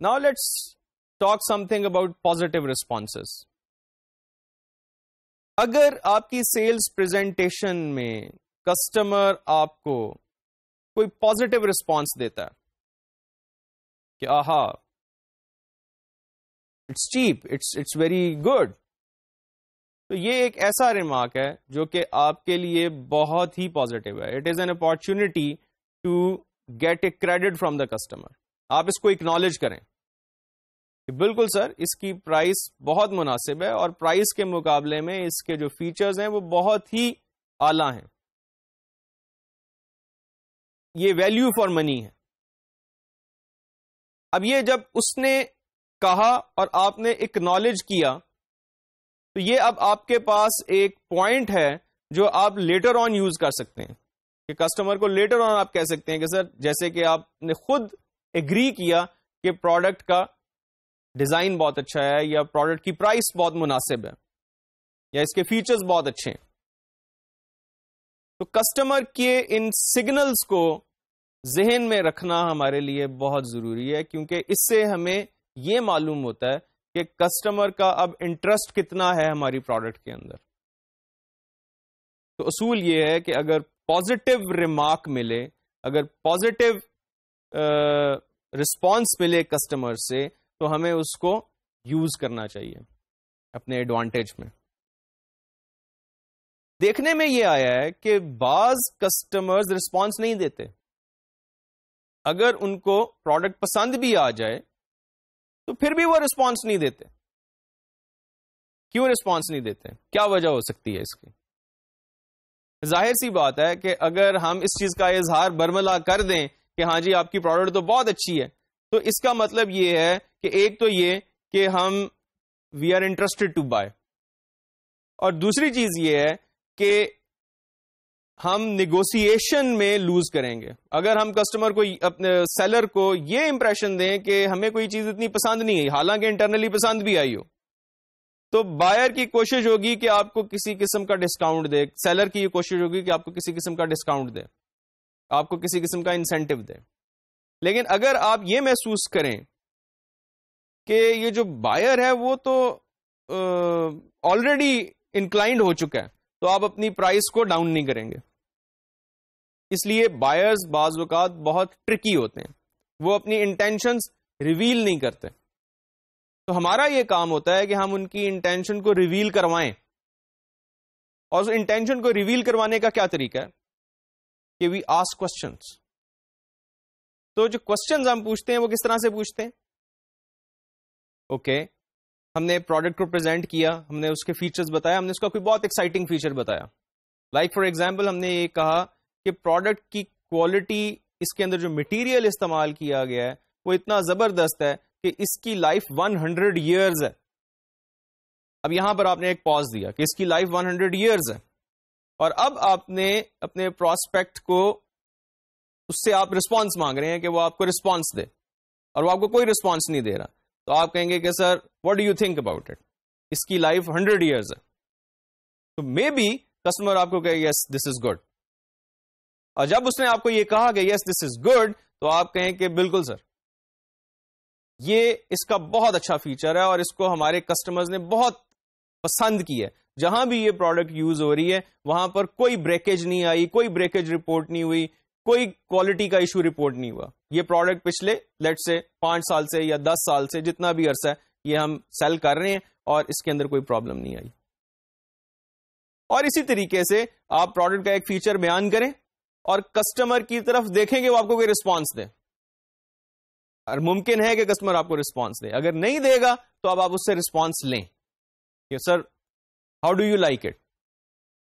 Now let's talk something about positive responses. اگر آپ کی سیلز پریزنٹیشن میں کسٹمر آپ کو کوئی پازیٹیو رسپانس دیتا ہے کہ aha it's cheap, it's very good, تو یہ ایک ایسا ریمارک ہے جو کہ آپ کے لیے بہت ہی پازیٹیو ہے. It is an opportunity to get a credit from the customer. آپ اس کو اکنالج کریں کہ بالکل سر اس کی پرائس بہت مناسب ہے اور پرائس کے مقابلے میں اس کے جو فیچرز ہیں وہ بہت ہی اعلیٰ ہیں، یہ ویلیو فار منی ہے. اب یہ جب اس نے کہا اور آپ نے اکنالج کیا تو یہ اب آپ کے پاس ایک پوائنٹ ہے جو آپ لیٹر آن یوز کر سکتے ہیں کہ کسٹمر کو لیٹر آن آپ کہہ سکتے ہیں کہ سر جیسے کہ آپ نے خود ایگری کیا کہ پروڈکٹ کا ڈیزائن بہت اچھا ہے یا پروڈکٹ کی پرائس بہت مناسب ہے یا اس کے فیچرز بہت اچھے ہیں، تو کسٹمر کے ان سگنلز کو ذہن میں رکھنا ہمارے لیے بہت ضروری ہے، کیونکہ اس سے ہمیں یہ معلوم ہوتا ہے کہ کسٹمر کا اب انٹرسٹ کتنا ہے ہماری پروڈکٹ کے اندر. تو اصول یہ ہے کہ اگر پازیٹیو ریمارک ملے، اگر پازیٹیو رسپانس ملے کسٹمر سے، تو ہمیں اس کو یوز کرنا چاہیے اپنے ایڈوانٹیج میں. دیکھنے میں یہ آیا ہے کہ بعض کسٹمرز رسپانس نہیں دیتے. اگر ان کو پروڈکٹ پسند بھی آ جائے تو پھر بھی وہ رسپانس نہیں دیتے. کیوں رسپانس نہیں دیتے؟ کیا وجہ ہو سکتی ہے اس کی؟ ظاہر سی بات ہے کہ اگر ہم اس چیز کا اظہار برملا کر دیں کہ ہاں جی آپ کی پروڈکٹ تو بہت اچھی ہے، تو اس کا مطلب یہ ہے کہ ایک تو یہ کہ ہم we are interested to buy, اور دوسری چیز یہ ہے کہ ہم نیگوسیشن میں لوز کریں گے. اگر ہم کسٹمر کو اپنے سیلر کو یہ امپریشن دیں کہ ہمیں کوئی چیز اتنی پسند نہیں آئی حالانکہ انٹرنلی پسند بھی آئی ہو، تو بائر کی کوشش ہوگی کہ آپ کو کسی قسم کا ڈسکاؤنٹ دے، سیلر کی یہ کوشش ہوگی کہ آپ کو کسی قسم کا ڈسکاؤنٹ دے، آپ کو کسی قسم کا انسینٹو دے. لیکن اگر آپ یہ محسوس کریں کہ یہ جو بائر ہے وہ تو آلریڈی انکلائنڈ ہو چکا ہے، تو آپ اپنی پرائس کو ڈاؤن نہیں کریں گے. اس لیے بائرز بعض اوقات بہت ٹرکی ہوتے ہیں، وہ اپنی انٹینشنز ریویل نہیں کرتے. تو ہمارا یہ کام ہوتا ہے کہ ہم ان کی انٹینشن کو ریویل کروائیں. اور اس انٹینشن کو ریویل کروانے کا کیا طریقہ ہے کہ وی آسک کوسچنز. تو جو کوسچنز ہم پوچھتے ہیں وہ کس طرح سے پوچھتے ہیں؟ اوکے، ہم نے پروڈکٹ کو پریزنٹ کیا، ہم نے اس کے فیچرز بتایا، ہم نے اس کا کوئی بہت ایکسائٹنگ فیچر بتایا. لائک فار ایگزامپل ہم نے یہ کہا کہ پروڈکٹ کی کوالٹی، اس کے اندر جو مٹیریل استعمال کیا گیا ہے وہ اتنا زبردست ہے کہ اس کی لائف 100 ایئرز ہے. اب یہاں پر آپ نے ایک پاز دیا کہ اس کی لائف 100 ایئرز ہے، اور اب آپ نے اپنے پراسپیکٹ کو، اس سے آپ رسپانس مانگ رہے ہیں کہ وہ آپ کو رسپانس دے، اور وہ آپ کو کوئی رسپانس نہیں دے رہا. تو آپ کہیں گے کہ sir what do you think about it, اس کی لائف 100 ایئرز ہے. تو مے بی کسٹمر آپ کو کہے یس دس از گڈ، اور جب اس نے آپ کو یہ کہا کہ یس دس از گڈ، تو آپ کہیں کہ بالکل سر یہ اس کا بہت اچھا فیچر ہے اور اس کو ہمارے کسٹمرز نے بہت پسند کی ہے. جہاں بھی یہ پروڈکٹ یوز ہو رہی ہے وہاں پر کوئی بریکیج نہیں آئی، کوئی بریکیج رپورٹ نہیں ہوئی، کوئی کوالٹی کا ایشو رپورٹ نہیں ہوا. یہ پروڈکٹ پچھلے لیٹ سے 5 سال سے یا 10 سال سے جتنا بھی عرصہ ہے یہ ہم سیل کر رہے ہیں اور اس کے اندر کوئی پرابلم نہیں آئی. اور اسی طریقے سے آپ پروڈکٹ کا ایک فیچر بیان کریں اور کسٹمر کی طرف دیکھیں کہ وہ آپ کو کوئی رسپانس دے. اور ممکن ہے کہ کسٹمر آپ کو رسپانس دے، اگر نہیں دے گا تو اب آپ اس سے رسپانس لیں کہ sir how do you like it,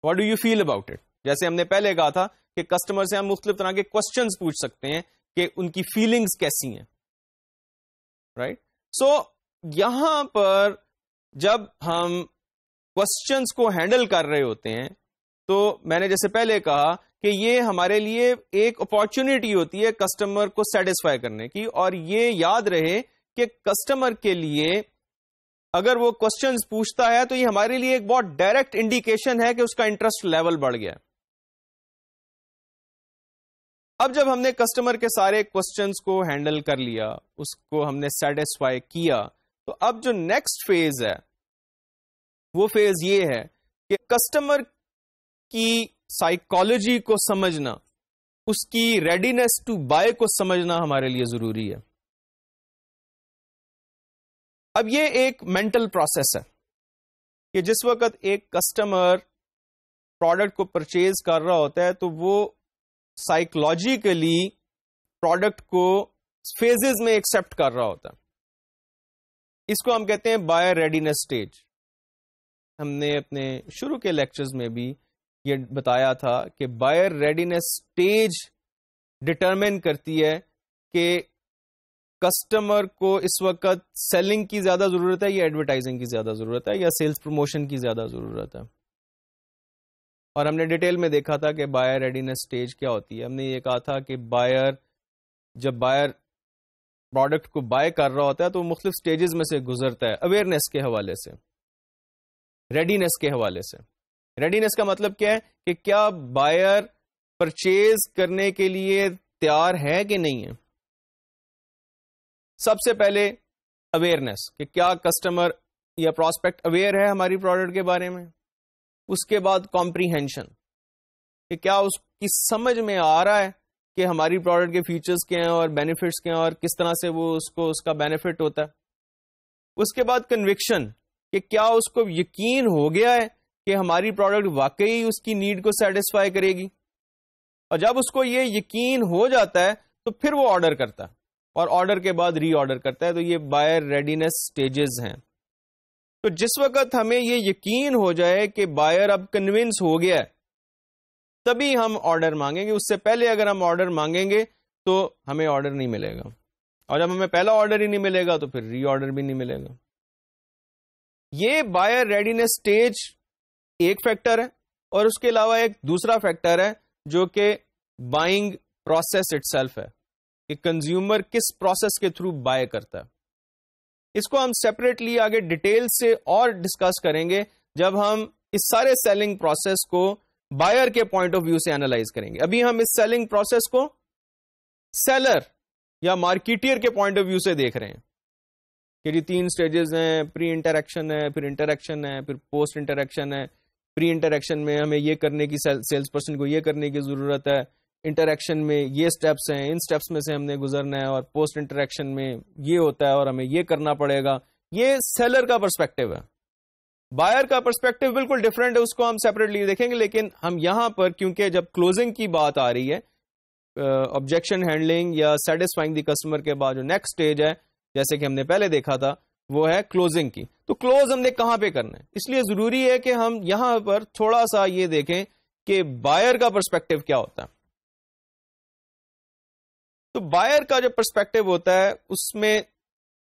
what do you feel about it. جیسے ہم نے پہلے کہا تھا کہ کسٹمر سے ہم مختلف طرح کے کوسچنز پوچھ سکتے ہیں کہ ان کی فیلنگز کیسی ہیں، رائٹ. سو یہاں پر جب ہم کوسچنز کو ہینڈل کر رہے ہوتے ہیں تو میں نے جیسے پہلے کہا کہ یہ ہمارے لیے ایک اپارچونٹی ہوتی ہے کسٹمر کو سیٹسفائی کرنے کی. اور یہ یاد رہے کہ کسٹمر کے لیے اگر وہ کوسچنز پوچھتا ہے تو یہ ہمارے لیے ایک بہت ڈائریکٹ انڈیکیشن ہے کہ اس کا انٹرسٹ لیول بڑھ گیا. اب جب ہم نے کسٹمر کے سارے کوسچنس کو ہینڈل کر لیا, اس کو ہم نے سیٹسفائی کیا, تو اب جو نیکسٹ فیز ہے وہ فیز یہ ہے کہ کسٹمر کی سائیکالوجی کو سمجھنا, اس کی ریڈینس ٹو بائی کو سمجھنا ہمارے لیے ضروری ہے. اب یہ ایک مینٹل پروسیس ہے کہ جس وقت ایک کسٹمر پروڈکٹ کو پرچیز کر رہا ہوتا ہے تو وہ سائیکولوجیکلی پروڈکٹ کو فیزز میں ایکسپٹ کر رہا ہوتا ہے. اس کو ہم کہتے ہیں بائر ریڈینس سٹیج. ہم نے اپنے شروع کے لیکچرز میں بھی یہ بتایا تھا کہ بائر ریڈینس سٹیج ڈٹرمن کرتی ہے کہ کسٹمر کو اس وقت سیلنگ کی زیادہ ضرورت ہے یا ایڈورٹائزنگ کی زیادہ ضرورت ہے یا سیلز پروموشن کی زیادہ ضرورت ہے. اور ہم نے ڈیٹیل میں دیکھا تھا کہ بائر ریڈینس سٹیج کیا ہوتی ہے. ہم نے یہ کہا تھا کہ جب بائر پروڈکٹ کو بائی کر رہا ہوتا ہے تو وہ مختلف سٹیجز میں سے گزرتا ہے, اویئرنیس کے حوالے سے, ریڈینس کے حوالے سے. ریڈینس کا مطلب کیا ہے کہ کیا بائر پرچیز کرنے کے لیے تیار ہے کہ نہیں ہے. سب سے پہلے اویئرنیس کہ کیا کسٹمر یا پراسپیکٹ اویئر ہے ہماری پروڈکٹ کے بارے میں. اس کے بعد کمپریہنشن کہ کیا اس کی سمجھ میں آ رہا ہے کہ ہماری پروڈکٹ کے فیچرز کیا ہیں اور بینیفٹس کیا ہیں اور کس طرح سے وہ اس کا بینیفٹ ہوتا ہے. اس کے بعد کنوکشن کہ کیا اس کو یقین ہو گیا ہے کہ ہماری پروڈکٹ واقعی اس کی نیڈ کو سیٹسفائی کرے گی. اور جب اس کو یہ یقین ہو جاتا ہے تو پھر وہ آرڈر کرتا ہے اور آرڈر کے بعد ری آرڈر کرتا ہے. تو یہ بائر ریڈینس سٹیجز ہیں. تو جس وقت ہمیں یہ یقین ہو جائے کہ بائر اب کنونس ہو گیا ہے تبھی ہم آرڈر مانگیں گے. اس سے پہلے اگر ہم آرڈر مانگیں گے تو ہمیں آرڈر نہیں ملے گا, اور جب ہمیں پہلا آرڈر ہی نہیں ملے گا تو پھر ری آرڈر بھی نہیں ملے گا. یہ بائر ریڈینس سٹیج ایک فیکٹر ہے, اور اس کے علاوہ ایک دوسرا فیکٹر ہے جو کہ بائنگ پروسیس اٹ سیلف ہے کہ کنزیومر کس پروسیس کے تھرو بائی کرتا ہے. اس کو ہم سیپریٹلی آگے ڈیٹیل سے اور ڈسکس کریں گے جب ہم اس سارے سیلنگ پروسیس کو بائر کے پوائنٹ آف ویو سے اینالائز کریں گے. ابھی ہم اس سیلنگ پروسیس کو سیلر یا مارکیٹر کے پوائنٹ آف ویو سے دیکھ رہے ہیں کہ جی 3 سٹیجز ہیں, پری انٹریکشن ہے, پھر انٹریکشن ہے, پھر پوسٹ انٹریکشن ہے. پری انٹریکشن میں ہمیں یہ کرنے کی سیلس پرسن کو یہ کرنے کی ضرورت ہے, انٹریکشن میں یہ سٹیپس ہیں, ان سٹیپس میں سے ہم نے گزرنا ہے, اور پوسٹ انٹریکشن میں یہ ہوتا ہے اور ہمیں یہ کرنا پڑے گا. یہ سیلر کا پرسپیکٹو ہے. بائر کا پرسپیکٹو بالکل ڈفرینٹ ہے, اس کو ہم سیپریٹلی دیکھیں گے. لیکن ہم یہاں پر کیونکہ جب کلوزنگ کی بات آ رہی ہے, آبجیکشن ہینڈلنگ یا سیٹسفائنگ دی کسٹمر کے بعد جو نیکسٹ سٹیج ہے جیسے کہ ہم نے پہلے دیکھا تھا وہ ہے کلوزنگ کی. تو کلوز ہم نے کہاں پہ کرنا ہے, اس لیے ضروری ہے کہ ہم یہاں پر تھوڑا سا یہ دیکھیں کہ بائر کا پرسپیکٹو کیا ہوتا ہے. تو بائر کا جو پرسپیکٹو ہوتا ہے اس میں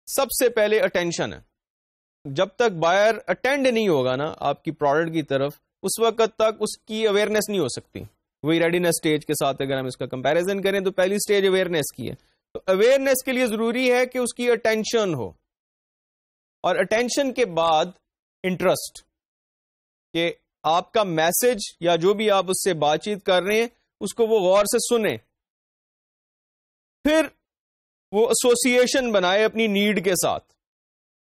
سب سے پہلے اٹینشن ہے. جب تک بائر اٹینڈ نہیں ہوگا نا آپ کی پروڈکٹ کی طرف, اس وقت تک اس کی اویئرنیس نہیں ہو سکتی. وہی ریڈینس سٹیج کے ساتھ اگر ہم اس کا کمپیریزن کریں تو پہلی سٹیج اویئرنیس کی ہے. تو اویئرنیس کے لیے ضروری ہے کہ اس کی اٹینشن ہو, اور اٹینشن کے بعد انٹرسٹ کہ آپ کا میسج یا جو بھی آپ اس سے بات چیت کر رہے ہیں اس کو وہ غور سے سنیں, پھر وہ ایسوسیشن بنائے اپنی نیڈ کے ساتھ.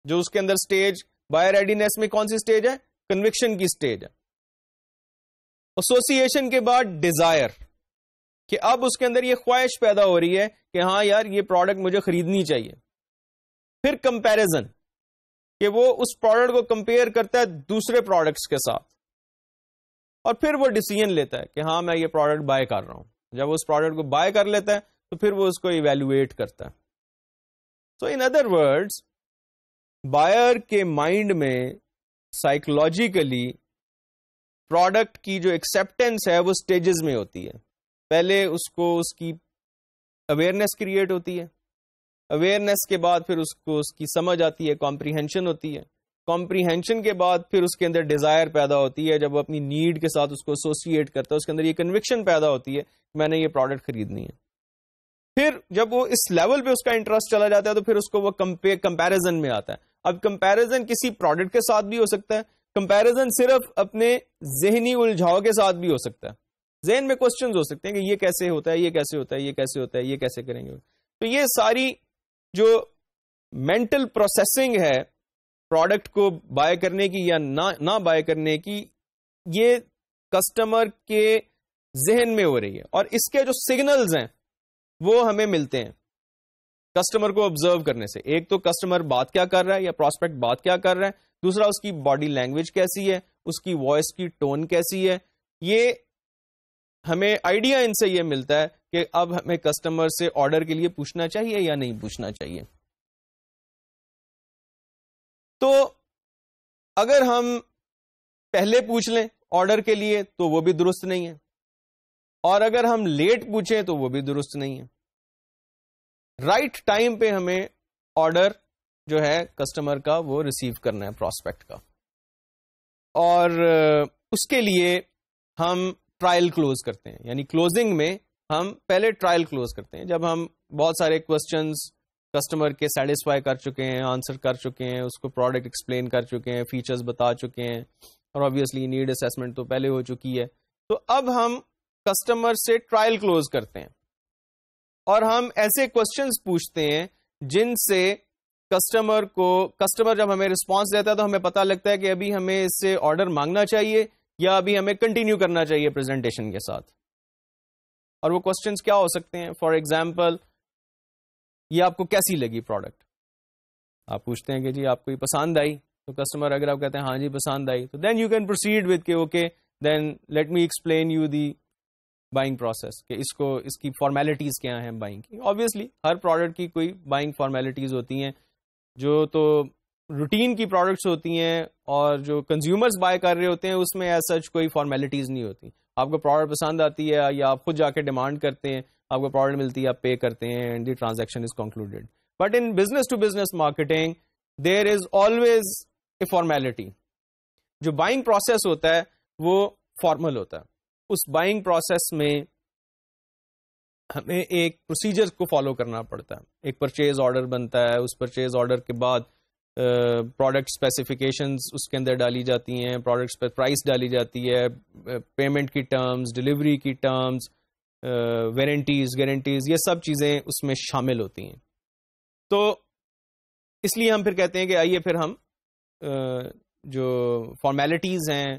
جو اس کے اندر سٹیج بائر ریڈینس میں کون سی سٹیج ہے, کنوکشن کی سٹیج ہے. ایسوسیشن کے بعد ڈیزائر کہ اب اس کے اندر یہ خواہش پیدا ہو رہی ہے کہ ہاں یار یہ پروڈکٹ مجھے خریدنی چاہیے. پھر کمپیریزن کہ وہ اس پروڈکٹ کو کمپیئر کرتا ہے دوسرے پروڈکٹس کے ساتھ, اور پھر وہ ڈیسیژن لیتا ہے کہ ہاں میں یہ پروڈکٹ بائی کر رہا ہوں. جب وہ اس پروڈکٹ کو بائی کر لیتا ہے تو پھر وہ اس کو ایویلویٹ کرتا ہے. سو ان ادر ورڈز بائر کے مائنڈ میں سائیکولوجیکلی پروڈکٹ کی جو ایکسیپٹینس ہے وہ سٹیجز میں ہوتی ہے. پہلے اس کو اس کی اویئرنیس کریٹ ہوتی ہے, اویئرنیس کے بعد پھر اس کو اس کی سمجھ آتی ہے, کمپریہنشن ہوتی ہے, کمپریہنشن کے بعد پھر اس کے اندر ڈیزائر پیدا ہوتی ہے. جب وہ اپنی نیڈ کے ساتھ اس کو ایسوسیٹ کرتا ہے اس کے اندر یہ کنوکشن پیدا ہوتی ہے میں نے یہ پروڈکٹ خریدنی ہے. پھر جب وہ اس لیول پہ اس کا انٹرسٹ چلا جاتا ہے تو پھر اس کو وہ کمپیریزن میں آتا ہے. اب کمپیریزن کسی پروڈکٹ کے ساتھ بھی ہو سکتا ہے, کمپیریزن صرف اپنے ذہنی الجھاؤ کے ساتھ بھی ہو سکتا ہے. ذہن میں کوشچنز ہو سکتے ہیں کہ یہ کیسے ہوتا ہے، یہ کیسے ہوتا ہے، یہ کیسے ہوتا ہے، یہ کیسے کریں گے. تو یہ ساری جو مینٹل پروسیسنگ ہے پروڈکٹ کو بائی کرنے کی یا نہ بائی کرنے کی، یہ کسٹمر کے ذہن میں ہو رہی ہے. اور اس کے جو سگنلز ہیں وہ ہمیں ملتے ہیں کسٹمر کو آبزرو کرنے سے. ایک تو کسٹمر بات کیا کر رہا ہے یا پراسپیکٹ بات کیا کر رہا ہے، دوسرا اس کی باڈی لینگویج کیسی ہے، اس کی وائس کی ٹون کیسی ہے. یہ ہمیں آئیڈیا ان سے یہ ملتا ہے کہ اب ہمیں کسٹمر سے آرڈر کے لیے پوچھنا چاہیے یا نہیں پوچھنا چاہیے. تو اگر ہم پہلے پوچھ لیں آرڈر کے لیے تو وہ بھی درست نہیں ہے، اور اگر ہم لیٹ پوچھیں تو وہ بھی درست نہیں ہے. رائٹ ٹائم پہ ہمیں آرڈر جو ہے کسٹمر کا وہ ریسیو کرنا ہے پراسپیکٹ کا. اور اس کے لیے ہم ٹرائل کلوز کرتے ہیں، یعنی کلوزنگ میں ہم پہلے ٹرائل کلوز کرتے ہیں. جب ہم بہت سارے کوسچنز کسٹمر کے سیٹسفائی کر چکے ہیں، آنسر کر چکے ہیں، اس کو پروڈکٹ ایکسپلین کر چکے ہیں، فیچرز بتا چکے ہیں، اور obviously نیڈ اسیسمنٹ تو پہلے ہو چکی ہے، تو اب ہم کسٹمر سے ٹرائل کلوز کرتے ہیں اور ہم ایسے کوسچنز پوچھتے ہیں جن سے کسٹمر جب ہمیں رسپانس دیتا ہے تو ہمیں پتہ لگتا ہے کہ ابھی ہمیں اس سے آرڈر مانگنا چاہیے یا ابھی ہمیں کنٹینیو کرنا چاہیے پریزنٹیشن کے ساتھ. اور وہ کوسچنز کیا ہو سکتے ہیں؟ فار ایگزامپل، یہ آپ کو کیسی لگی پروڈکٹ؟ آپ پوچھتے ہیں کہ جی آپ کو یہ پسند آئی، تو کسٹمر اگر آپ کہتے ہیں ہاں جی پسند آئی، تو then you can proceed with کہ okay then let me explain you the buying process, کہ اس کی فارمیلٹیز کیا ہیں بائنگ کی. آبویسلی ہر پروڈکٹ کی کوئی بائنگ فارمیلٹیز ہوتی ہیں جو تو روٹین کی پروڈکٹس ہوتی ہیں، اور جو کنزیومرز بائی کر رہے ہوتے ہیں اس میں ایز سچ کوئی فارمیلٹیز نہیں ہوتی. آپ کو پروڈکٹ پسند آتی ہے یا آپ خود جا کے ڈیمانڈ کرتے ہیں، آپ کو پروڈکٹ ملتی ہے، آپ پے کرتے ہیں and the transaction is concluded. But in business to business marketing there is always a formality. جو بائنگ پروسیس ہوتا ہے وہ فارمل ہوتا ہے. اس بائنگ پروسیس میں ہمیں ایک پروسیجر کو فالو کرنا پڑتا ہے. ایک پرچیز آرڈر بنتا ہے، اس پرچیز آرڈر کے بعد پروڈکٹ اسپیسیفکیشنز اس کے اندر ڈالی جاتی ہیں، پروڈکٹس پہ پرائس ڈالی جاتی ہے، پیمنٹ کی ٹرمز، ڈلیوری کی ٹرمز، وارنٹیز، گارنٹیز، یہ سب چیزیں اس میں شامل ہوتی ہیں. تو اس لیے ہم پھر کہتے ہیں کہ آئیے پھر ہم جو فارمیلٹیز ہیں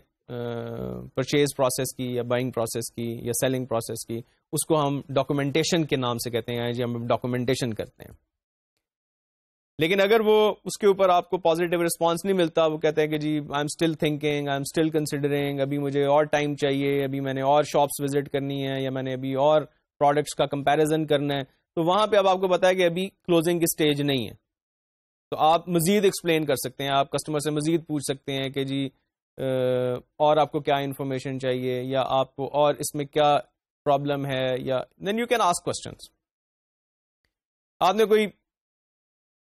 پرچیز پروسیس کی یا بائنگ پروسیس کی یا سیلنگ پروسیس کی، اس کو ہم ڈاکومنٹیشن کے نام سے کہتے ہیں، جی ہم ڈاکومنٹیشن کرتے ہیں. لیکن اگر وہ اس کے اوپر آپ کو پازیٹیو رسپانس نہیں ملتا، وہ کہتے ہیں کہ جی I am still thinking, I am still considering, ابھی مجھے اور ٹائم چاہیے، ابھی میں نے اور شاپس وزٹ کرنی ہے، یا میں نے ابھی اور پروڈکٹس کا کمپیریزن کرنا ہے، تو وہاں پہ اب آپ کو بتایا کہ ابھی کلوزنگ کی اسٹیج نہیں ہے. تو آپ مزید ایکسپلین کر سکتے ہیں، آپ کسٹمر سے مزید پوچھ سکتے ہیں کہ جی اور آپ کو کیا انفارمیشن چاہیے، یا آپ کو اور اس میں کیا پرابلم ہے، یا then you can ask questions. آپ نے کوئی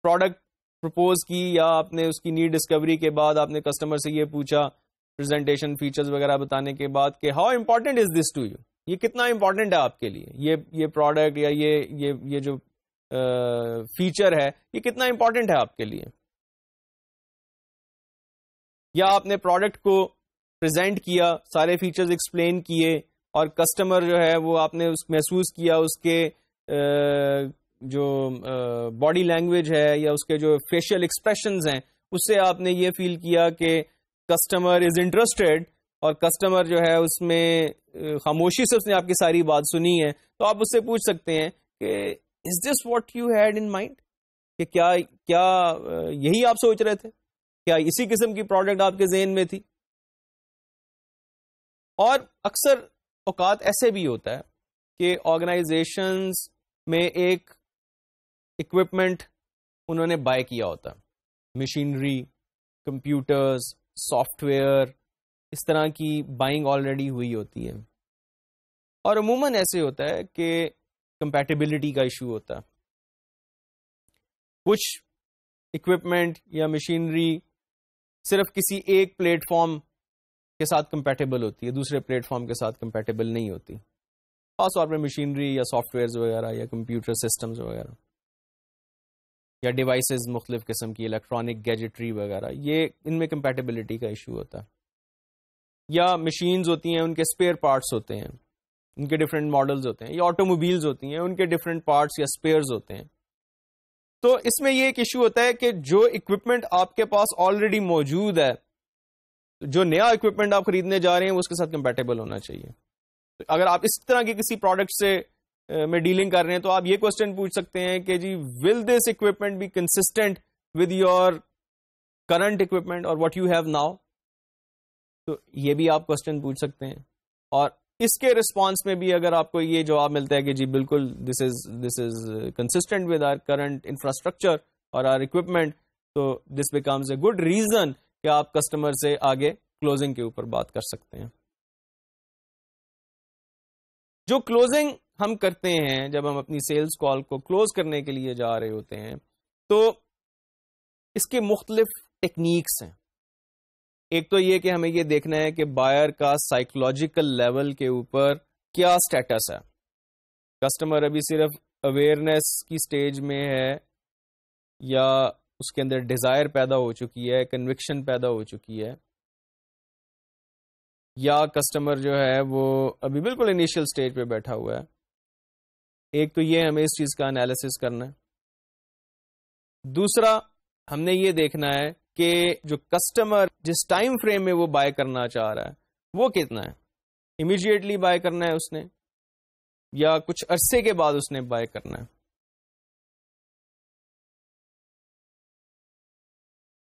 پروڈکٹ پرپوز کی یا آپ نے اس کی نیڈ ڈسکوری کے بعد آپ نے کسٹمر سے یہ پوچھا پریزنٹیشن فیچرز وغیرہ بتانے کے بعد کہ how important is this to you, یہ کتنا امپورٹنٹ ہے آپ کے لیے، یہ پروڈکٹ یا یہ جو فیچر ہے یہ کتنا امپورٹنٹ ہے آپ کے لیے. یا آپ نے پروڈکٹ کو پریزنٹ کیا، سارے فیچرز ایکسپلین کیے، اور کسٹمر جو ہے وہ آپ نے محسوس کیا اس کے جو باڈی لینگویج ہے یا اس کے جو فیشیل ایکسپریشنز ہیں، اس سے آپ نے یہ فیل کیا کہ کسٹمر از انٹرسٹیڈ، اور کسٹمر جو ہے اس میں خاموشی سے اس نے آپ کی ساری بات سنی ہے. تو آپ اس سے پوچھ سکتے ہیں کہ is this what you had in mind, کہ کیا یہی آپ سوچ رہے تھے، کیا اسی قسم کی پروڈکٹ آپ کے ذہن میں تھی. اور اکثر اوقات ایسے بھی ہوتا ہے کہ آرگنائزیشنز میں ایک اکوپمنٹ انہوں نے بائی کیا ہوتا ہے، مشینری، کمپیوٹرز، سافٹ ویئر، اس طرح کی بائنگ آلریڈی ہوئی ہوتی ہے. اور عموماً ایسے ہوتا ہے کہ کمپیٹیبلٹی کا ایشو ہوتا ہے. کچھ اکوپمنٹ یا مشینری صرف کسی ایک پلیٹ فارم کے ساتھ کمپیٹیبل ہوتی ہے، دوسرے پلیٹ فارم کے ساتھ کمپیٹیبل نہیں ہوتی، خاص طور پہ مشینری یا سافٹ ویئرز وغیرہ یا کمپیوٹر سسٹمز وغیرہ یا ڈیوائسز مختلف قسم کی الیکٹرانک گیجٹری وغیرہ، یہ ان میں کمپیٹیبلٹی کا ایشو ہوتا ہے. یا مشینز ہوتی ہیں، ان کے اسپیئر پارٹس ہوتے ہیں، ان کے ڈفرینٹ ماڈلز ہوتے ہیں، یا آٹو موبائلز ہوتی ہیں، ان کے ڈفرینٹ پارٹس یا اسپیئرز ہوتے ہیں. تو اس میں یہ ایک ایشو ہوتا ہے کہ جو اکوپمنٹ آپ کے پاس آلریڈی موجود ہے، جو نیا اکوپمنٹ آپ خریدنے جا رہے ہیں وہ اس کے ساتھ کمپیٹیبل ہونا چاہیے. اگر آپ اس طرح کے کسی پروڈکٹ سے میں ڈیلنگ کر رہے ہیں تو آپ یہ کوسچن پوچھ سکتے ہیں کہ جی will this equipment be consistent with your current equipment اور واٹ یو ہیو ناؤ. تو یہ بھی آپ کوسچن پوچھ سکتے ہیں، اور اس کے ریسپانس میں بھی اگر آپ کو یہ جواب ملتا ہے کہ جی بالکل this is consistent with our current infrastructure اور آر اکوپمنٹ، تو this becomes a good reason کہ آپ کسٹمر سے آگے کلوزنگ کے اوپر بات کر سکتے ہیں. جو کلوزنگ ہم کرتے ہیں جب ہم اپنی سیلز کال کو کلوز کرنے کے لیے جا رہے ہوتے ہیں تو اس کے مختلف ٹیکنیکس ہیں. ایک تو یہ کہ ہمیں یہ دیکھنا ہے کہ بائر کا سائیکولوجیکل لیول کے اوپر کیا سٹیٹس ہے. کسٹمر ابھی صرف اویئرنیس کی سٹیج میں ہے، یا اس کے اندر ڈیزائر پیدا ہو چکی ہے، کنوکشن پیدا ہو چکی ہے، یا کسٹمر جو ہے وہ ابھی بالکل انیشیل سٹیج پہ بیٹھا ہوا ہے. ایک تو یہ ہمیں اس چیز کا انالیسس کرنا ہے. دوسرا ہم نے یہ دیکھنا ہے کہ جو کسٹمر جس ٹائم فریم میں وہ بائی کرنا چاہ رہا ہے وہ کتنا ہے. امیڈیٹلی بائی کرنا ہے اس نے، یا کچھ عرصے کے بعد اس نے بائی کرنا ہے.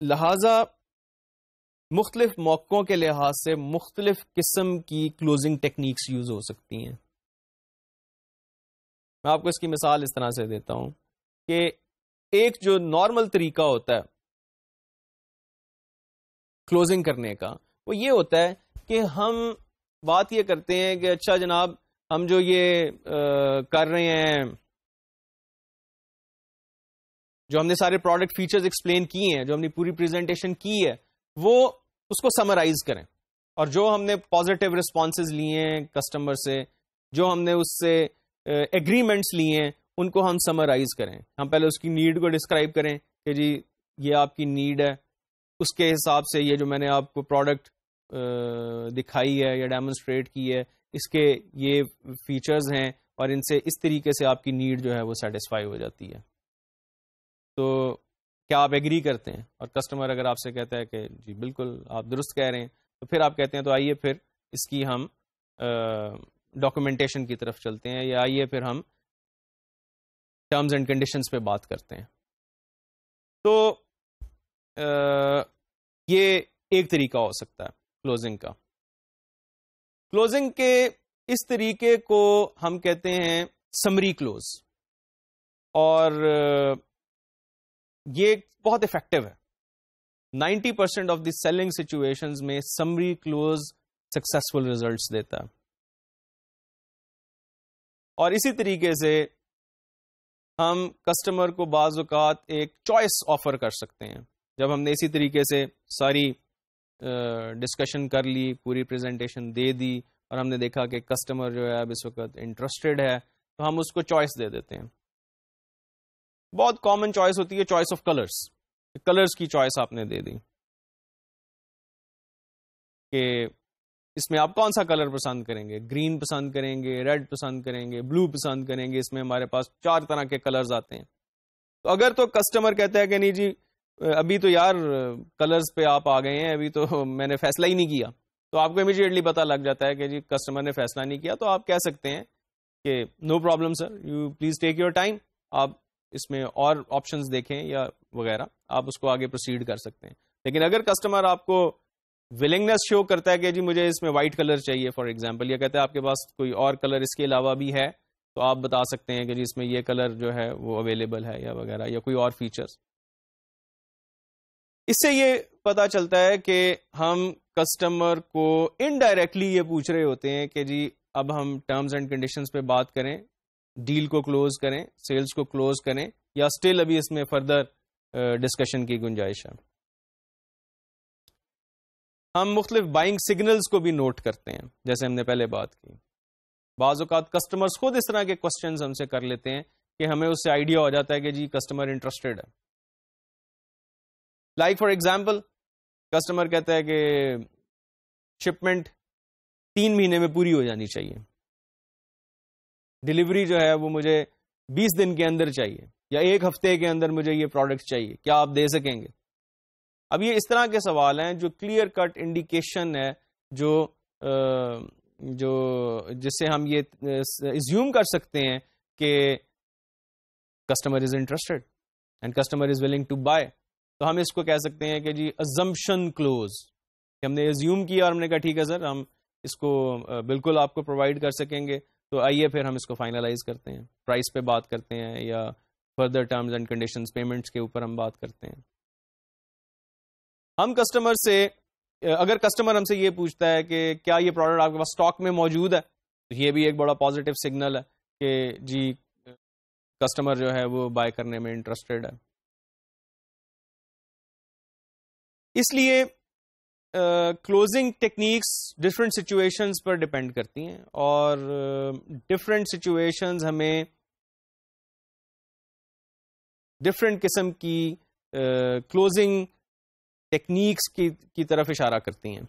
لہذا مختلف موقعوں کے لحاظ سے مختلف قسم کی کلوزنگ ٹیکنیکس یوز ہو سکتی ہیں. میں آپ کو اس کی مثال اس طرح سے دیتا ہوں کہ ایک جو نارمل طریقہ ہوتا ہے کلوزنگ کرنے کا، وہ یہ ہوتا ہے کہ ہم بات یہ کرتے ہیں کہ اچھا جناب ہم جو یہ کر رہے ہیں، جو ہم نے سارے پروڈکٹ فیچرز ایکسپلین کیے ہیں، جو ہم نے پوری پریزنٹیشن کی ہے، وہ اس کو سمرائز کریں، اور جو ہم نے پازیٹیو رسپانسز لیے ہیں کسٹمر سے، جو ہم نے اس سے ایگریمنٹس لیے ہیں، ان کو ہم سمرائز کریں. ہم پہلے اس کی نیڈ کو ڈسکرائب کریں کہ جی یہ آپ کی نیڈ ہے، اس کے حساب سے یہ جو میں نے آپ کو پروڈکٹ دکھائی ہے یا ڈیمونسٹریٹ کی ہے، اس کے یہ فیچرز ہیں، اور ان سے اس طریقے سے آپ کی نیڈ جو ہے وہ سیٹسفائی ہو جاتی ہے. تو کیا آپ ایگری کرتے ہیں؟ اور کسٹمر اگر آپ سے کہتا ہے کہ جی بالکل آپ درست کہہ رہے ہیں، تو پھر آپ کہتے ہیں تو آئیے پھر اس کی ہم ڈاکومنٹیشن کی طرف چلتے ہیں، یا آئیے پھر ہم ٹرمز اینڈ کنڈیشنز پہ بات کرتے ہیں. تو یہ ایک طریقہ ہو سکتا ہے کلوزنگ کا. کلوزنگ کے اس طریقے کو ہم کہتے ہیں سمری کلوز، اور یہ بہت افیکٹو ہے. 90% آف دی سیلنگ سچویشنز میں سمری کلوز سکسیسفل ریزلٹس دیتا ہے. اور اسی طریقے سے ہم کسٹمر کو بعض اوقات ایک چوائس آفر کر سکتے ہیں. جب ہم نے اسی طریقے سے ساری ڈسکشن کر لی، پوری پریزنٹیشن دے دی، اور ہم نے دیکھا کہ کسٹمر جو ہے اب اس وقت انٹرسٹڈ ہے، تو ہم اس کو چوائس دے دیتے ہیں. بہت کامن چوائس ہوتی ہے چوائس آف کلرز. کلرز کی چوائس آپ نے دے دی کہ اس میں آپ کون سا کلر پسند کریں گے، گرین پسند کریں گے، ریڈ پسند کریں گے، بلو پسند کریں گے. اس میں ہمارے پاس 4 طرح کے کلرز آتے ہیں. تو اگر تو کسٹمر کہتا ہے کہ نہیں جی ابھی تو یار کلرز پہ آپ آ گئے ہیں، ابھی تو میں نے فیصلہ ہی نہیں کیا، تو آپ کو امیڈیٹلی پتا لگ جاتا ہے کہ جی کسٹمر نے فیصلہ نہیں کیا. تو آپ کہہ سکتے ہیں کہ no problem sir, you please take your time, آپ اس میں اور آپشنز دیکھیں یا وغیرہ، آپ اس کو آگے پروسیڈ کر سکتے ہیں. لیکن اگر کسٹمر آپ کو ولنگنس شو کرتا ہے کہ جی مجھے اس میں وائٹ کلر چاہیے فار ایگزامپل، یا کہتا ہے آپ کے پاس کوئی اور کلر اس کے علاوہ بھی ہے، تو آپ بتا سکتے ہیں کہ جی اس میں یہ کلر جو ہے وہ اویلیبل ہے یا وغیرہ، یا کوئی اور فیچرز. اس سے یہ پتا چلتا ہے کہ ہم کسٹمر کو انڈائریکٹلی یہ پوچھ رہے ہوتے ہیں کہ جی اب ہم ٹرمز اینڈ کنڈیشنز پہ بات کریں، ڈیل کو کلوز کریں، سیلز کو کلوز کریں، یا اسٹل ابھی اس میں فردر ڈسکشن کی گنجائش ہے. ہم مختلف بائنگ سگنلز کو بھی نوٹ کرتے ہیں، جیسے ہم نے پہلے بات کی. بعض اوقات کسٹمرز خود اس طرح کے کوسچنز ہم سے کر لیتے ہیں کہ ہمیں اس سے آئیڈیا ہو جاتا ہے کہ جی کسٹمر انٹرسٹڈ ہے. لائک فار ایگزامپل کسٹمر کہتا ہے کہ شپمنٹ 3 مہینے میں پوری ہو جانی چاہیے. ڈلیوری جو ہے وہ مجھے 20 دن کے اندر چاہیے یا 1 ہفتے کے اندر مجھے یہ پروڈکٹ چاہیے، کیا آپ دے سکیں گے؟ اب یہ اس طرح کے سوال ہیں جو کلیئر کٹ انڈیکیشن ہے، جو جس سے ہم یہ ایزیوم کر سکتے ہیں کہ customer is interested and customer is willing to buy. تو ہم اس کو کہہ سکتے ہیں کہ جی ازمپشن کلوز، کہ ہم نے ایزیوم کیا اور ہم نے کہا ٹھیک ہے سر ہم اس کو بالکل آپ کو پرووائڈ کر سکیں گے، تو آئیے پھر ہم اس کو فائنلائز کرتے ہیں، پرائس پہ بات کرتے ہیں یا further terms and conditions payments کے اوپر ہم بات کرتے ہیں. ہم کسٹمر سے، اگر کسٹمر ہم سے یہ پوچھتا ہے کہ کیا یہ پروڈکٹ آپ کے پاس اسٹاک میں موجود ہے، تو یہ بھی ایک بڑا پازیٹیو سگنل ہے کہ جی کسٹمر جو ہے وہ بائی کرنے میں انٹرسٹڈ ہے. اس لیے کلوزنگ ٹیکنیکس ڈفرینٹ سچویشنز پر ڈپینڈ کرتی ہیں، اور ڈفرینٹ سچویشنز ہمیں ڈفرینٹ قسم کی کلوزنگ ٹیکنیکس کی طرف اشارہ کرتی ہیں،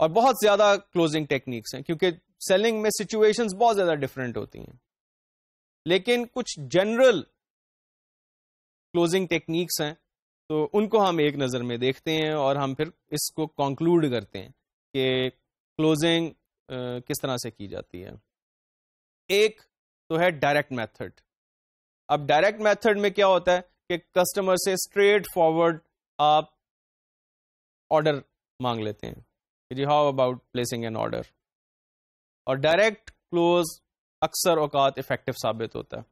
اور بہت زیادہ کلوزنگ ٹیکنیکس ہیں کیونکہ سیلنگ میں سچویشنز بہت زیادہ ڈفرینٹ ہوتی ہیں. لیکن کچھ جنرل کلوزنگ ٹیکنیکس ہیں، تو ان کو ہم ایک نظر میں دیکھتے ہیں اور ہم پھر اس کو کنکلوڈ کرتے ہیں کہ کلوزنگ کس طرح سے کی جاتی ہے. ایک تو ہے ڈائریکٹ میتھڈ. اب ڈائریکٹ میتھڈ میں کیا ہوتا ہے کہ کسٹمر سے اسٹریٹ فارورڈ آپ آرڈر مانگ لیتے ہیں کہ جی how about placing an order, اور ڈائریکٹ کلوز اکثر اوقات افیکٹو ثابت ہوتا ہے.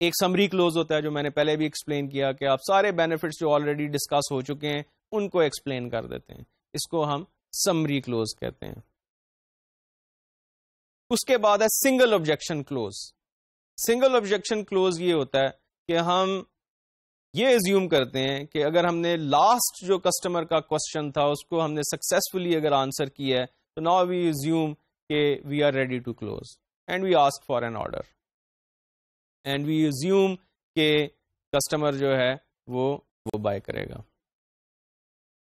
ایک سمری کلوز ہوتا ہے جو میں نے پہلے بھی ایکسپلین کیا کہ آپ سارے بینیفٹس جو آلریڈی ڈسکس ہو چکے ہیں ان کو ایکسپلین کر دیتے ہیں، اس کو ہم سمری کلوز کہتے ہیں. اس کے بعد ہے single objection close. Single objection close یہ ہوتا ہے کہ ہم یہ ایزیوم کرتے ہیں کہ اگر ہم نے لاسٹ جو کسٹمر کا کوشچن تھا اس کو ہم نے سکسیسفلی اگر آنسر کیا ہے تو ناؤ وی ایزیوم کہ we are ready to close and we ask for an order and we assume کہ کسٹمر جو ہے وہ بائی کرے گا.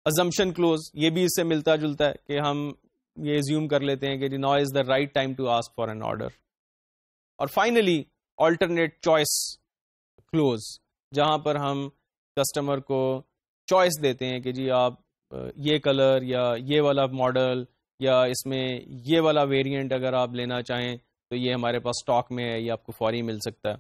ازمپشن کلوز یہ بھی اس سے ملتا جلتا ہے کہ ہم یہ ایزیوم کر لیتے ہیں کہ now is the right time to ask for an order. اور فائنلی آلٹرنیٹ چوائس کلوز، جہاں پر ہم کسٹمر کو چوائس دیتے ہیں کہ جی آپ یہ کلر یا یہ والا ماڈل یا اس میں یہ والا ویریئنٹ اگر آپ لینا چاہیں تو یہ ہمارے پاس اسٹاک میں ہے، یہ آپ کو فوری مل سکتا ہے.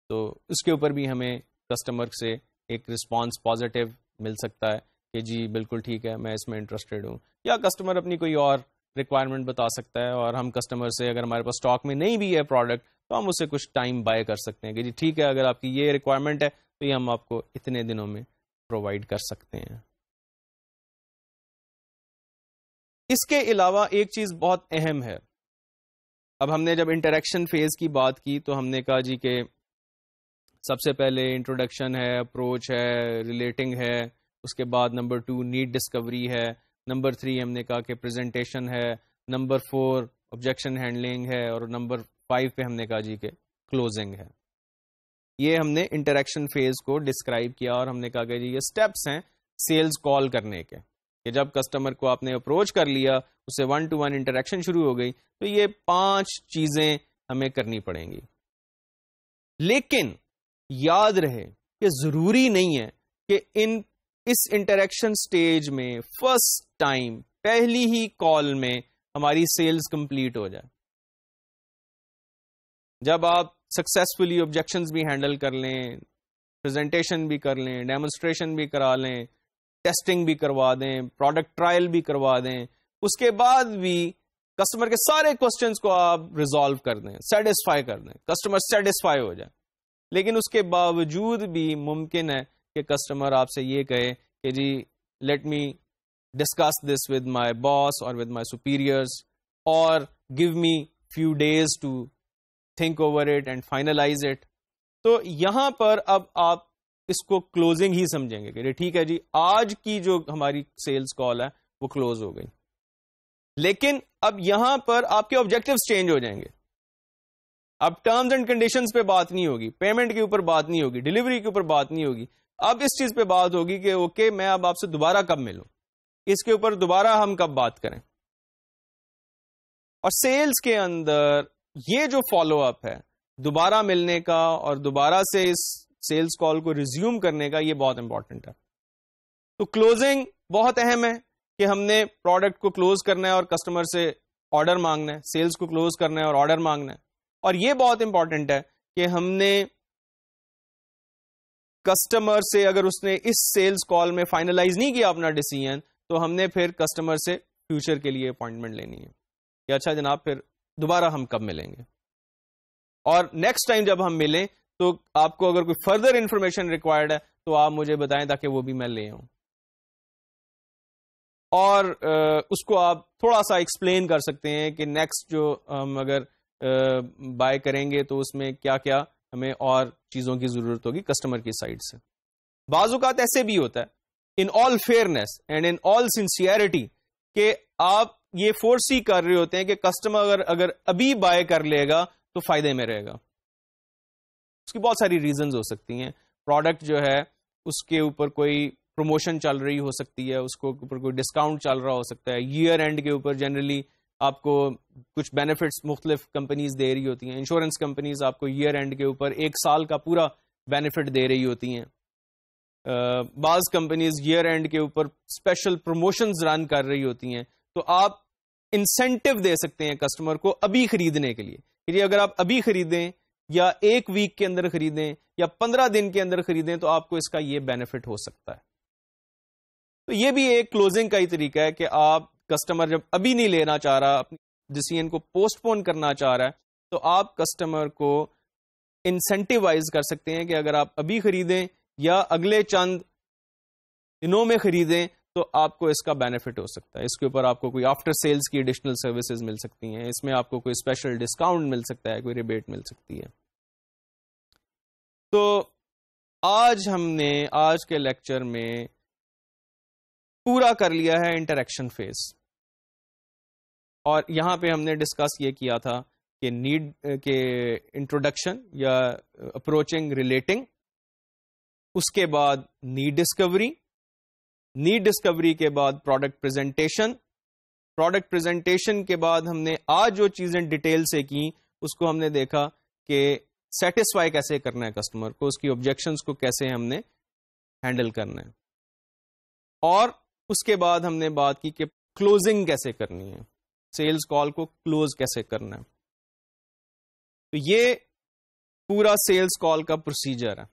تو اس کے اوپر بھی ہمیں کسٹمر سے ایک رسپانس پازیٹیو مل سکتا ہے کہ جی بالکل ٹھیک ہے میں اس میں انٹرسٹڈ ہوں. یا کسٹمر اپنی کوئی اور ریکوائرمنٹ بتا سکتا ہے اور ہم کسٹمر سے اگر ہمارے پاس اسٹاک میں نہیں بھی ہے پروڈکٹ تو ہم اسے کچھ ٹائم بائی کر سکتے ہیں کہ جی ٹھیک ہے اگر آپ کی یہ ریکوائرمنٹ ہے تو یہ ہم آپ کو اتنے دنوں میں پرووائڈ کر سکتے ہیں. اس کے علاوہ ایک چیز بہت اہم ہے. اب ہم نے جب انٹریکشن فیز کی بات کی تو ہم نے کہا جی کہ سب سے پہلے انٹروڈکشن ہے، اپروچ ہے، ریلیٹنگ ہے، اس کے بعد نمبر 2 نیڈ ڈسکوری ہے، نمبر 3 ہم نے کہا کہ پریزنٹیشن ہے، نمبر 4 آبجیکشن ہینڈلنگ ہے، اور نمبر 5 پہ ہم نے کہا جی کہ کلوزنگ ہے. یہ ہم نے انٹریکشن فیز کو ڈسکرائب کیا اور ہم نے کہا کہ جی یہ سٹیپس ہیں سیلز کال کرنے کے، کہ جب کسٹمر کو آپ نے اپروچ کر لیا، اس سے 1-to-1 انٹریکشن شروع ہو گئی تو یہ 5 چیزیں ہمیں کرنی پڑیں گی. لیکن یاد رہے کہ ضروری نہیں ہے کہ اس انٹریکشن سٹیج میں فرسٹ ٹائم پہلی ہی کال میں ہماری سیلز کمپلیٹ ہو جائے. جب آپ سکسیسفلی آبجیکشنز بھی ہینڈل کر لیں، پریزنٹیشن بھی کر لیں، ڈیمونسٹریشن بھی کرا لیں، ٹیسٹنگ بھی کروا دیں، پروڈکٹ ٹرائل بھی کروا دیں، اس کے بعد بھی کسٹمر کے سارے کوسچنز کو آپ ریزالو کر دیں، سیٹسفائی کر دیں، کسٹمر سیٹسفائی ہو جائے، لیکن اس کے باوجود بھی ممکن ہے کہ کسٹمر آپ سے یہ کہے کہ جی let me discuss this with my boss اور ود مائی سپیریئرز اور give me few days to think over it and finalize it. تو یہاں پر اب آپ اس کو کلوزنگ ہی سمجھیں گے کہ ٹھیک ہے جی آج کی جو ہماری سیلز کال ہے وہ کلوز ہو گئی. لیکن اب یہاں پر آپ کے آبجیکٹیوز چینج ہو جائیں گے. اب ٹرمز اینڈ کنڈیشنز پہ بات نہیں ہوگی، پیمنٹ کے اوپر بات نہیں ہوگی، ڈلیوری کے اوپر بات نہیں ہوگی. اب اس چیز پہ بات ہوگی کہ اوکے میں اب آپ سے دوبارہ کب ملوں، اس کے اوپر دوبارہ ہم کب بات کریں. اور سیلز کے اندر یہ جو فالو اپ ہے دوبارہ ملنے کا اور دوبارہ سے اس سیلز کال کو ریزیوم کرنے کا، یہ بہت امپورٹنٹ ہے. تو کلوزنگ بہت اہم ہے کہ ہم نے پروڈکٹ کو کلوز کرنا ہے اور کسٹمر سے آرڈر مانگنا ہے، سیلز کو کلوز کرنا ہے اور آرڈر مانگنا ہے. اور یہ بہت امپورٹنٹ ہے کہ ہم نے کسٹمر سے، اگر اس نے اس سیلز کال میں فائنلائز نہیں کیا اپنا ڈیسیژن، تو ہم نے پھر کسٹمر سے فیوچر کے لیے اپوائنٹمنٹ لینی ہے کہ اچھا جناب پھر دوبارہ ہم کب ملیں گے، اور نیکسٹ ٹائم جب ہم ملیں تو آپ کو اگر کوئی فردر انفارمیشن ریکوائرڈ ہے تو آپ مجھے بتائیں تاکہ وہ بھی میں لے آؤں. اور اس کو آپ تھوڑا سا ایکسپلین کر سکتے ہیں کہ نیکسٹ جو ہم اگر بائی کریں گے تو اس میں کیا کیا ہمیں اور چیزوں کی ضرورت ہوگی کسٹمر کی سائڈ سے. بعض اوقات ایسے بھی ہوتا ہے in all fairness and in all sincerity کہ آپ یہ فورسی کر رہے ہوتے ہیں کہ کسٹمر اگر ابھی بائی کر لے گا تو فائدے میں رہے گا. اس کی بہت ساری ریزنز ہو سکتی ہیں. پروڈکٹ جو ہے اس کے اوپر کوئی پروموشن چل رہی ہو سکتی ہے، اس کو اوپر کوئی ڈسکاؤنٹ چل رہا ہو سکتا ہے، ایئر اینڈ کے اوپر جنرلی آپ کو کچھ بینیفٹس مختلف کمپنیز دے رہی ہوتی ہیں. انشورنس کمپنیز آپ کو ایئر اینڈ کے اوپر 1 سال کا پورا بینیفٹ دے رہی ہوتی ہیں. بعض کمپنیز ایئر اینڈ کے اوپر اسپیشل پروموشنز رن کر رہی ہوتی ہیں. تو آپ انسینٹو دے سکتے ہیں کسٹمر کو ابھی خریدنے کے لیے کہ اگر آپ ابھی خریدیں یا 1 ویک کے اندر خریدیں یا 15 دن کے اندر خریدیں تو آپ کو اس کا یہ بینیفٹ ہو سکتا ہے. تو یہ بھی ایک کلوزنگ کا ہی طریقہ ہے کہ آپ کسٹمر جب ابھی نہیں لینا چاہ رہا، اپنی ڈیسیژن کو پوسٹ پون کرنا چاہ رہا ہے، تو آپ کسٹمر کو انسینٹیوائز کر سکتے ہیں کہ اگر آپ ابھی خریدیں یا اگلے چند دنوں میں خریدیں تو آپ کو اس کا بینیفٹ ہو سکتا ہے. اس کے اوپر آپ کو کوئی آفٹر سیلز کی ایڈیشنل سروسز مل سکتی ہیں، اس میں آپ کو کوئی اسپیشل ڈسکاؤنٹ مل سکتا ہے، کوئی ریبیٹ مل سکتی ہے. تو آج ہم نے آج کے لیکچر میں پورا کر لیا ہے انٹریکشن فیز، اور یہاں پہ ہم نے ڈسکس یہ کیا تھا کہ نیڈ کے انٹروڈکشن یا اپروچنگ ریلیٹنگ، اس کے بعد نیڈ ڈسکوری، نیڈ ڈسکوری کے بعد پروڈکٹ پریزنٹیشن، پروڈکٹ پریزنٹیشن کے بعد ہم نے آج جو چیزیں ڈیٹیل سے کی اس کو ہم نے دیکھا کہ سیٹسفائی کیسے کرنا ہے کسٹمر کو، اس کی آبجیکشنز کو کیسے ہم نے ہینڈل کرنا ہے، اور اس کے بعد ہم نے بات کی کہ کلوزنگ کیسے کرنی ہے، سیلز کال کو کلوز کیسے کرنا ہے. تو یہ پورا سیلز کال کا پروسیجر ہے.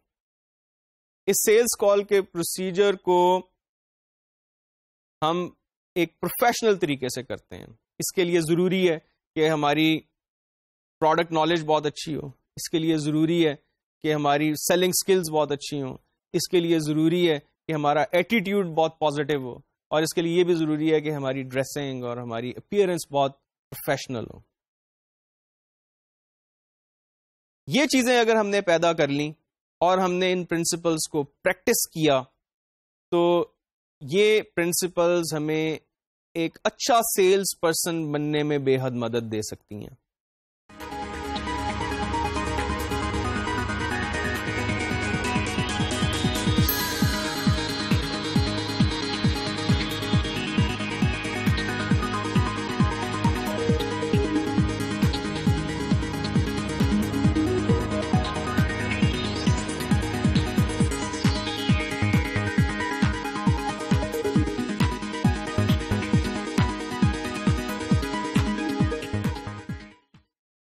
اس سیلز کال کے پروسیجر کو ہم ایک پروفیشنل طریقے سے کرتے ہیں. اس کے لیے ضروری ہے کہ ہماری پروڈکٹ نالج بہت اچھی ہو، اس کے لیے ضروری ہے کہ ہماری سیلنگ سکلز بہت اچھی ہوں، اس کے لیے ضروری ہے کہ ہمارا ایٹیٹیوڈ بہت پازیٹیو ہو، اور اس کے لیے یہ بھی ضروری ہے کہ ہماری ڈریسنگ اور ہماری اپیئرنس بہت پروفیشنل ہو. یہ چیزیں اگر ہم نے پیدا کر لیں اور ہم نے ان پرنسپلز کو پریکٹس کیا تو یہ پرنسپلز ہمیں ایک اچھا سیلز پرسن بننے میں بے حد مدد دے سکتی ہیں.